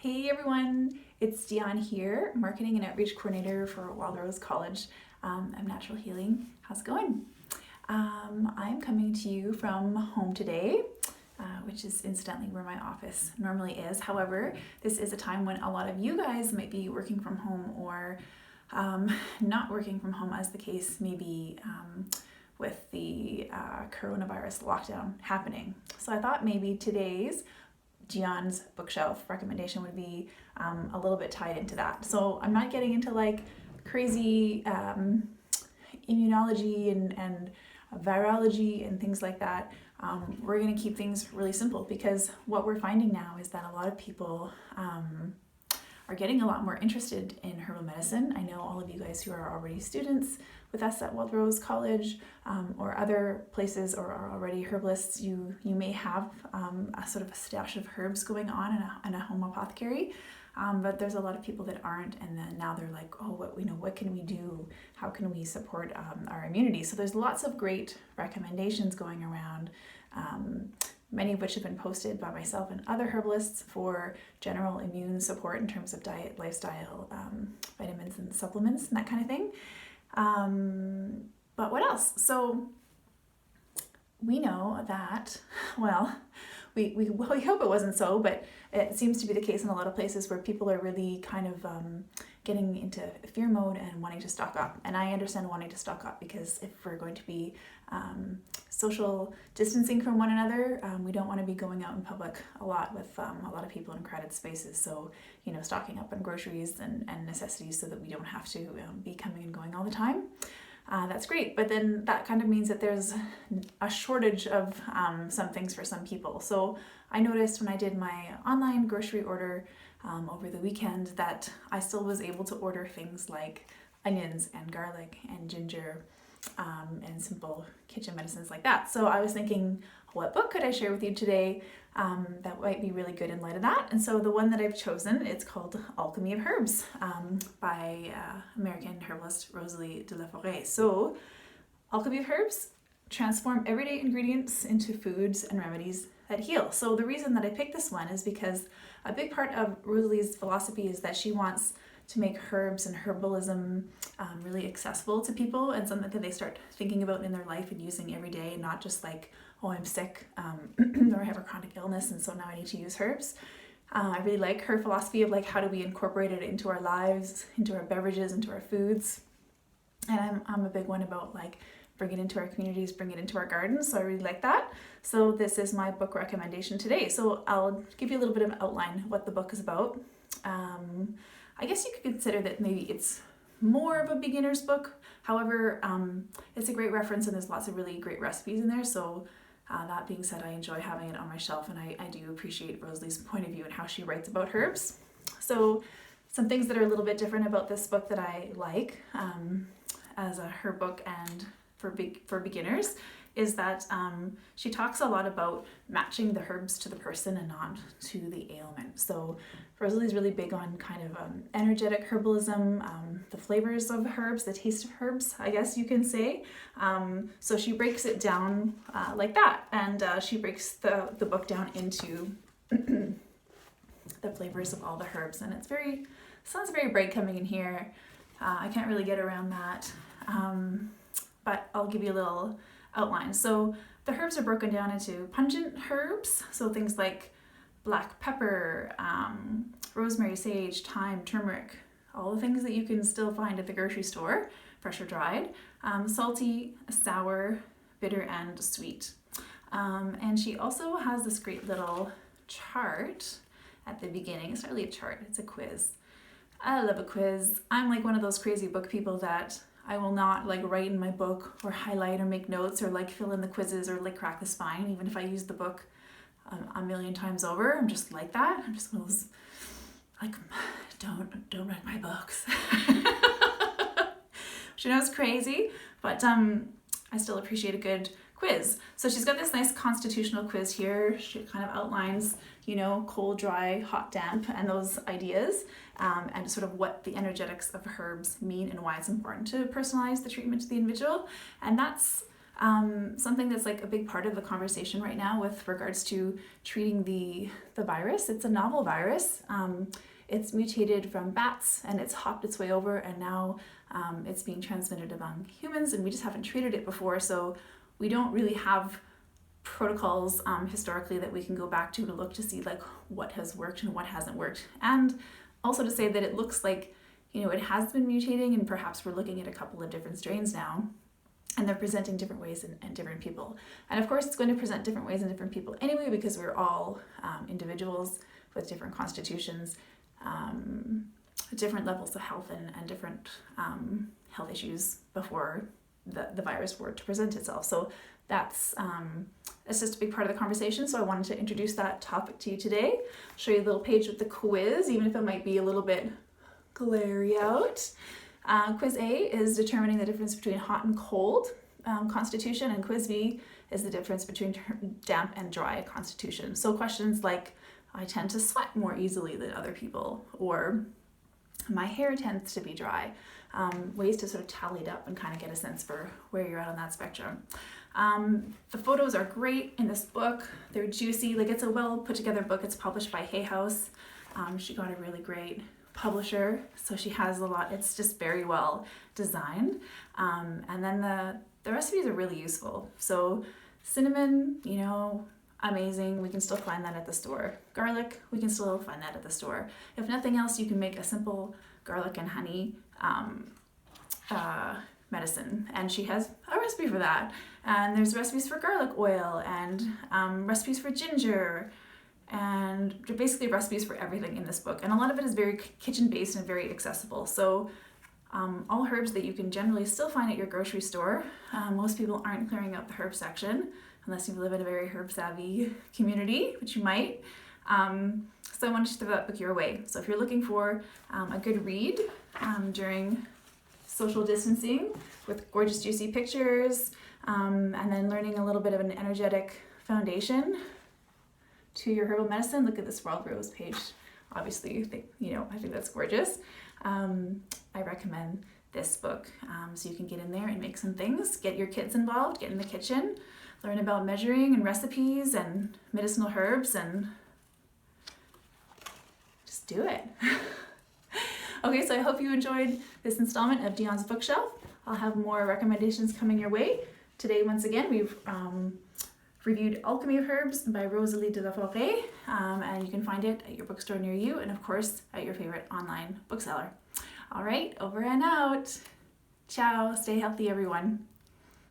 Hey everyone, it's Dionne here, Marketing and Outreach Coordinator for Wild Rose College of Natural Healing. How's it going? I'm coming to you from home today, which is incidentally where my office normally is. However, this is a time when a lot of you guys might be working from home or not working from home, as the case may be with the coronavirus lockdown happening. So I thought maybe today's Dionne's bookshelf recommendation would be a little bit tied into that. So I'm not getting into like crazy immunology and virology and things like that. We're going to keep things really simple because what we're finding now is that a lot of people are getting a lot more interested in herbal medicine. I know all of you guys who are already students with us at Wild Rose College or other places or are already herbalists, you may have a sort of a stash of herbs going on in a home apothecary. But there's a lot of people that aren't, and then now they're like, oh, what can we do? How can we support our immunity? So there's lots of great recommendations going around, many of which have been posted by myself and other herbalists for general immune support in terms of diet, lifestyle, vitamins and supplements and that kind of thing. But what else? So we know that, well, we hope it wasn't so, but it seems to be the case in a lot of places where people are really kind of getting into fear mode and wanting to stock up. And I understand wanting to stock up because if we're going to be social distancing from one another, we don't want to be going out in public a lot with a lot of people in crowded spaces. So, stocking up on groceries and necessities so that we don't have to be coming and going all the time. That's great, but then that kind of means that there's a shortage of some things for some people. So I noticed when I did my online grocery order over the weekend that I still was able to order things like onions and garlic and ginger and simple kitchen medicines like that. So I was thinking, what book could I share with you today that might be really good in light of that? And so the one that I've chosen, it's called Alchemy of Herbs by American herbalist Rosalee de la Foret. So Alchemy of Herbs transform everyday ingredients into foods and remedies that heal. So the reason that I picked this one is because a big part of Rosalee's philosophy is that she wants to make herbs and herbalism really accessible to people and something that they start thinking about in their life and using every day, and not just like, oh, I'm sick or I have a chronic illness and so now I need to use herbs. I really like her philosophy of like, how do we incorporate it into our lives, into our beverages, into our foods. And I'm a big one about like, bring it into our communities, bring it into our gardens. So I really like that. So this is my book recommendation today. So I'll give you a little bit of an outline of what the book is about. I guess you could consider that maybe it's more of a beginner's book. However, it's a great reference and there's lots of really great recipes in there. So that being said, I enjoy having it on my shelf, and I do appreciate Rosalee's point of view and how she writes about herbs. So some things that are a little bit different about this book that I like as a herb book and for beginners is that she talks a lot about matching the herbs to the person and not to the ailment. So Rosalee's really big on kind of energetic herbalism, the flavors of herbs, the taste of herbs, I guess you can say. So she breaks it down like that, and she breaks the book down into the flavors of all the herbs, and sounds very bright coming in here. I can't really get around that, but I'll give you a little outline. So the herbs are broken down into pungent herbs, so things like black pepper, rosemary, sage, thyme, turmeric, all the things that you can still find at the grocery store, fresh or dried, salty, sour, bitter, and sweet. And she also has this great little chart at the beginning. It's not really a chart, it's a quiz. I love a quiz. I'm like one of those crazy book people that I will not like write in my book or highlight or make notes or like fill in the quizzes or like crack the spine, even if I use the book a million times over. I'm just like that. I'm just one of those like, don't write my books. Which I know is crazy, but I still appreciate a good quiz. So she's got this nice constitutional quiz here. She kind of outlines, cold, dry, hot, damp, and those ideas, and sort of what the energetics of herbs mean and why it's important to personalize the treatment to the individual. And that's Something that's like a big part of the conversation right now with regards to treating the virus. It's a novel virus. It's mutated from bats and it's hopped its way over, and now it's being transmitted among humans, and we just haven't treated it before, so we don't really have protocols historically that we can go back to look to see like what has worked and what hasn't worked. And also to say that it looks like, you know, it has been mutating, and perhaps we're looking at a couple of different strains now, and they're presenting different ways in different people. And of course it's going to present different ways in different people anyway, because we're all individuals with different constitutions, different levels of health, and different health issues before the virus were to present itself. So that's it's just a big part of the conversation, so I wanted to introduce that topic to you today. I'll show you a little page with the quiz, even if it might be a little bit glary out. Quiz A is determining the difference between hot and cold constitution, and quiz B is the difference between damp and dry constitution. So questions like, I tend to sweat more easily than other people, or my hair tends to be dry. Ways to sort of tally it up and kind of get a sense for where you're at on that spectrum. The photos are great in this book. They're juicy. Like, it's a well put together book. It's published by Hay House. She got a really great publisher, so she has a lot. It's just very well designed. And then the recipes are really useful. So cinnamon, you know, amazing. We can still find that at the store. Garlic, we can still find that at the store. If nothing else, you can make a simple garlic and honey medicine, and she has a recipe for that. And there's recipes for garlic oil, and recipes for ginger, and basically recipes for everything in this book. And a lot of it is very kitchen based and very accessible. So all herbs that you can generally still find at your grocery store. Most people aren't clearing out the herb section unless you live in a very herb savvy community, which you might. So I wanted to throw that book your way. So if you're looking for a good read during social distancing with gorgeous juicy pictures, and then learning a little bit of an energetic foundation to your herbal medicine, look at this Wild Rose page. Obviously, I think that's gorgeous. I recommend this book, so you can get in there and make some things, get your kids involved, get in the kitchen, learn about measuring and recipes and medicinal herbs, and just do it. Okay, so I hope you enjoyed this installment of Dionne's Bookshelf. I'll have more recommendations coming your way. Today, once again, we've reviewed Alchemy of Herbs by Rosalee de la Foret, and you can find it at your bookstore near you, and of course at your favorite online bookseller. All right, over and out. Ciao, stay healthy everyone.